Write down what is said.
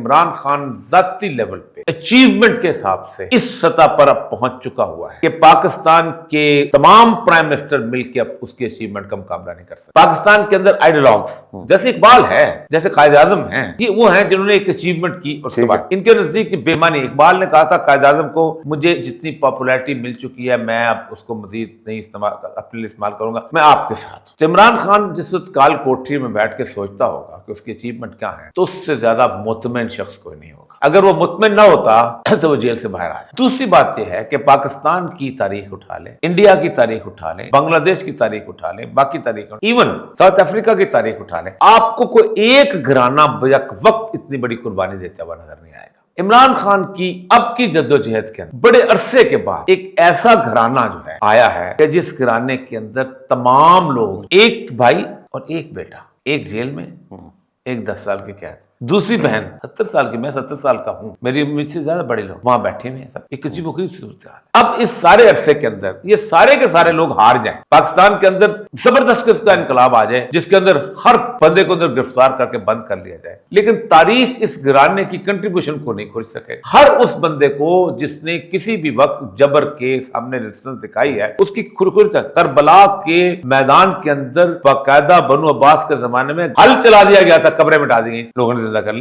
عمران خان ذاتی لیول پہ اچیومنٹ کے حساب سے اس سطح پر اب پہنچ چکا ہوا ہے کہ پاکستان کے تمام پرائم منسٹر مل کے اب اس کی اچیومنٹ کا مقابلہ نہیں کر سکتے۔ پاکستان کے اندر آئیڈیالوگز جیسے اقبال ہے، جیسے قائد اعظم ہیں، یہ وہ ہیں جنہوں نے ایک اچیومنٹ کی اور اس کے بعد ان کے نزدیک بے معنی۔ اقبال نے کہا تھا قائد اعظم کو، مجھے جتنی پاپولیرٹی مل چکی ہے میں اب اس کو مزید نہیں اپنے لیے استعمال کروں گا، میں آپ کے ساتھ ہوں۔ تو عمران خان جس وقت کال کوٹری میں بیٹھ کے سوچتا ہوگا کہ اس کی اچیومنٹ کیا ہے، تو اس سے زیادہ مطمئن شخص کوئی نہیں ہوگا۔ اگر وہ مطمئن نہ ہوتا تو وہ جیل سے باہر آ جائے۔ دوسری بات یہ ہے کہ پاکستان کی تاریخ اٹھا لیں، انڈیا کی تاریخ اٹھا لیں، بنگلہ دیش کی تاریخ اٹھا لیں، باقی تاریخ، ایون ساؤتھ افریقہ کی تاریخ اٹھا لیں، آپ کو کوئی ایک گھرانہ بیک وقت اتنی بڑی قربانی دیتا ہوا نظر نہیں آئے گا۔ عمران خان کی اب کی جدوجہد کے اندر بڑے عرصے کے بعد ایک ایسا گھرانہ جو ہے آیا ہے کہ جس گھرانے کے اندر تمام لوگ، ایک بھائی اور ایک بیٹا، ایک جیل میں، ایک 10 سال کی قید، دوسری بہن 70 سال کی، میں 70 سال کا ہوں، میری مجھ سے زیادہ بڑے لوگ وہاں بیٹھے ہوئے ہیں، سب ایک عجیب و غریب صورتحال۔ اب اس سارے عرصے کے اندر یہ سارے کے سارے لوگ ہار جائیں، پاکستان کے اندر زبردست قسم کا انقلاب آ جائے جس کے اندر ہر بندے کو اندر گرفتار کر کے بند کر لیا جائے، لیکن تاریخ اس گھرانے کی کنٹریبیوشن کو نہیں کھوج سکے۔ ہر اس بندے کو جس نے کسی بھی وقت جبر کے سامنے ریزسٹنس دکھائی ہے، اس کی کھرکھری تک کربلا کے میدان کے اندر باقاعدہ بنو عباس کے زمانے میں ہل چلا دیا گیا تھا، قبریں مٹا دی گئی، لوگوں نے زندہ کر لی۔